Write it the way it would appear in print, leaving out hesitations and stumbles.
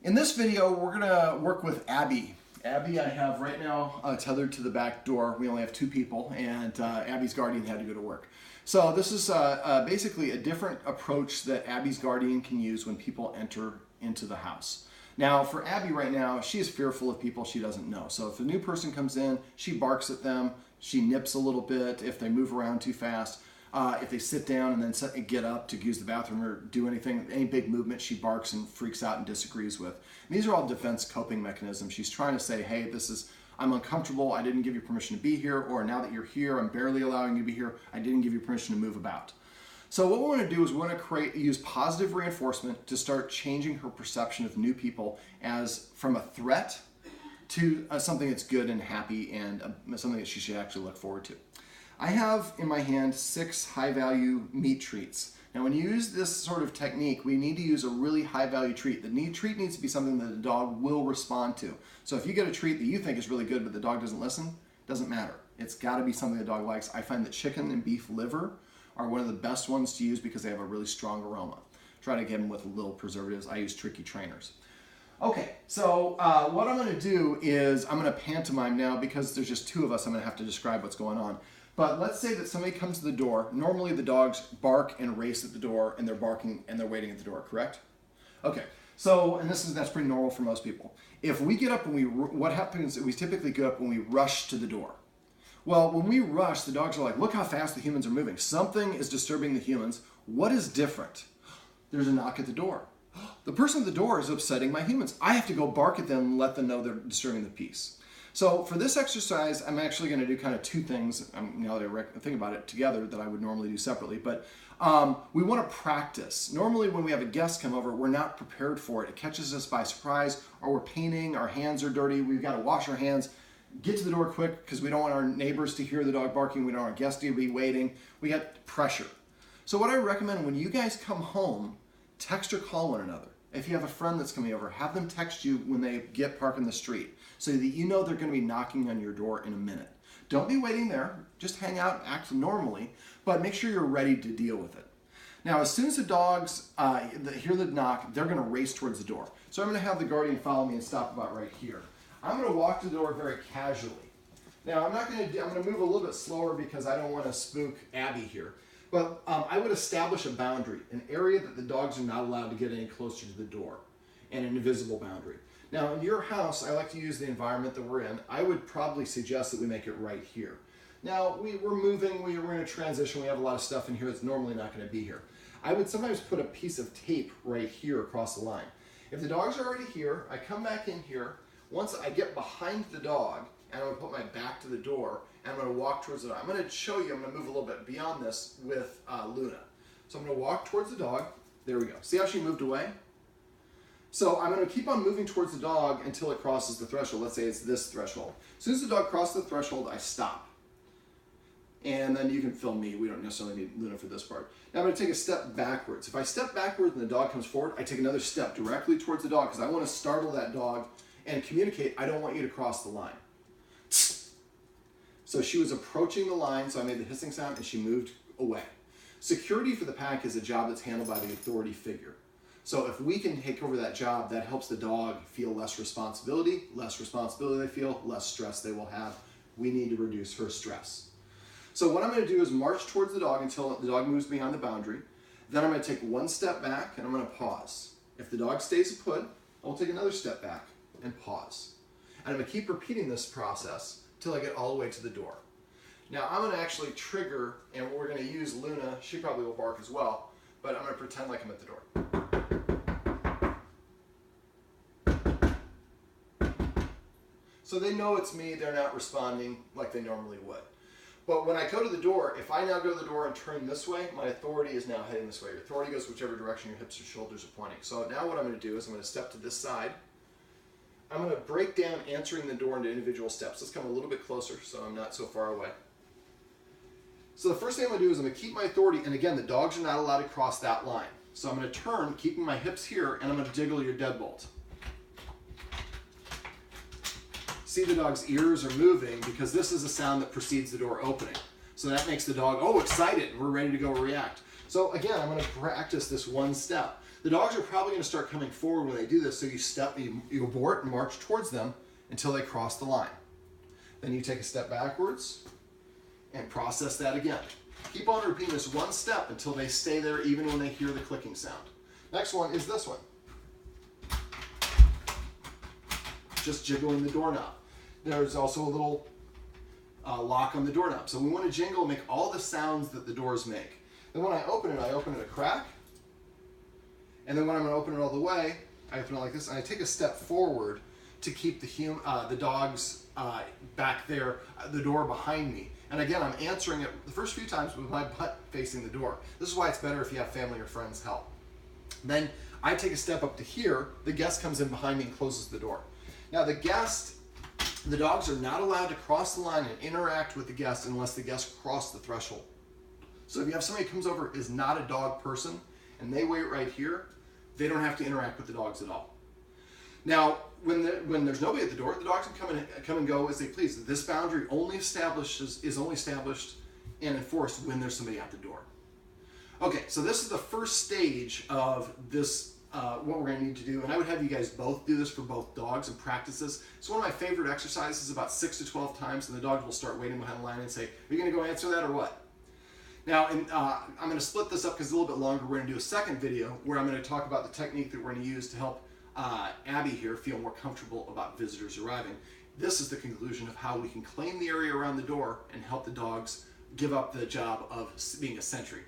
In this video, we're gonna work with Abby. Abby, I have right now tethered to the back door. We only have two people, and Abby's guardian had to go to work. So this is basically a different approach that Abby's guardian can use when people enter into the house. Now, for Abby right now, she is fearful of people she doesn't know. So if a new person comes in, she barks at them, she nips a little bit if they move around too fast. If they sit down and then get up to use the bathroom or do anything, any big movement, she barks and freaks out and disagrees with. And these are all defense coping mechanisms. She's trying to say, hey, I'm uncomfortable, I didn't give you permission to be here, or now that you're here, I'm barely allowing you to be here, I didn't give you permission to move about. So what we want to do is we want to use positive reinforcement to start changing her perception of new people as from a threat to something that's good and happy and something that she should actually look forward to. I have in my hand 6 high-value meat treats. Now, when you use this sort of technique, we need to use a really high-value treat. The treat needs to be something that the dog will respond to. So if you get a treat that you think is really good but the dog doesn't listen, it doesn't matter. It's got to be something the dog likes. I find that chicken and beef liver are one of the best ones to use because they have a really strong aroma. Try to get them with little preservatives. I use Tricky Trainers. Okay, so what I'm going to do is I'm going to pantomime now because there's just 2 of us. I'm going to have to describe what's going on. But let's say that somebody comes to the door. Normally the dogs bark and race at the door, and they're barking and they're waiting at the door, correct? Okay, so, and that's pretty normal for most people. If we get up and what happens is we typically get up when we rush to the door. Well, when we rush, the dogs are like, look how fast the humans are moving. Something is disturbing the humans. What is different? There's a knock at the door. The person at the door is upsetting my humans. I have to go bark at them and let them know they're disturbing the peace. So for this exercise, I'm actually going to do kind of 2 things, now that I think about it, together that I would normally do separately. But we want to practice. Normally when we have a guest come over, we're not prepared for it. It catches us by surprise, or we're painting, our hands are dirty, we've got to wash our hands, get to the door quick because we don't want our neighbors to hear the dog barking, we don't want our guests to be waiting. We got pressure. So what I recommend when you guys come home, text or call one another. If you have a friend that's coming over, have them text you when they get parked in the street so that you know they're going to be knocking on your door in a minute. Don't be waiting there. Just hang out, act normally, but make sure you're ready to deal with it. Now, as soon as the dogs hear the knock, they're going to race towards the door. So I'm going to have the guardian follow me and stop about right here. I'm going to walk to the door very casually. Now, I'm going to move a little bit slower because I don't want to spook Abby here. But I would establish a boundary, an area that the dogs are not allowed to get any closer to the door, and an invisible boundary. Now, in your house, I like to use the environment that we're in. I would probably suggest that we make it right here. Now, we're moving, we're in a transition, we have a lot of stuff in here that's normally not going to be here. I would sometimes put a piece of tape right here across the line. If the dogs are already here, I come back in here. Once I get behind the dog, and I'm going to put my back to the door, and I'm going to walk towards the dog. I'm going to show you, I'm going to move a little bit beyond this with Luna. So I'm going to walk towards the dog. There we go. See how she moved away? So I'm going to keep on moving towards the dog until it crosses the threshold. Let's say it's this threshold. As soon as the dog crosses the threshold, I stop. And then you can film me. We don't necessarily need Luna for this part. Now I'm going to take a step backwards. If I step backwards and the dog comes forward, I take another step directly towards the dog because I want to startle that dog and communicate, I don't want you to cross the line. So she was approaching the line, so I made the hissing sound, and she moved away. Security for the pack is a job that's handled by the authority figure. So if we can take over that job, that helps the dog feel less responsibility they feel, less stress they will have. We need to reduce her stress. So what I'm going to do is march towards the dog until the dog moves beyond the boundary. Then I'm going to take 1 step back, and I'm going to pause. If the dog stays put, I'll take another step back and pause. And I'm going to keep repeating this process until I get all the way to the door. Now I'm going to actually trigger, and we're going to use Luna. She probably will bark as well, but I'm going to pretend like I'm at the door. So they know it's me, they're not responding like they normally would. But when I go to the door, if I now go to the door and turn this way, my authority is now heading this way. Your authority goes whichever direction your hips or shoulders are pointing. So now what I'm going to do is I'm going to step to this side. I'm going to break down answering the door into individual steps. Let's come a little bit closer so I'm not so far away. So the first thing I'm going to do is I'm going to keep my authority, and again, the dogs are not allowed to cross that line. So I'm going to turn, keeping my hips here, and I'm going to jiggle your deadbolt. See, the dog's ears are moving because this is a sound that precedes the door opening. So that makes the dog, oh, excited, we're ready to go react. So again, I'm going to practice this 1 step. The dogs are probably going to start coming forward when they do this, so you abort and march towards them until they cross the line. Then you take a step backwards and process that again. Keep on repeating this one step until they stay there even when they hear the clicking sound. Next one is this one. Just jiggling the doorknob. There's also a little lock on the doorknob. So we want to jingle and make all the sounds that the doors make. Then when I open it a crack. And then when I'm going to open it all the way, I open it like this, and I take a step forward to keep the dogs back there, the door behind me. And again, I'm answering it the first few times with my butt facing the door. This is why it's better if you have family or friends help. Then I take a step up to here, the guest comes in behind me and closes the door. Now the dogs are not allowed to cross the line and interact with the guest unless the guest crossed the threshold. So if you have somebody who comes over is not a dog person and they wait right here, they don't have to interact with the dogs at all. Now, when there's nobody at the door, the dogs can come and go as they please. This boundary is only established and enforced when there's somebody at the door. Okay, so this is the first stage of this, what we're going to need to do, and I would have you guys both do this for both dogs and practice this. It's one of my favorite exercises, about 6 to 12 times, and the dogs will start waiting behind the line and say, are you going to go answer that or what? Now, I'm going to split this up because it's a little bit longer. We're going to do a second video where I'm going to talk about the technique that we're going to use to help Abby here feel more comfortable about visitors arriving. This is the conclusion of how we can claim the area around the door and help the dogs give up the job of being a sentry.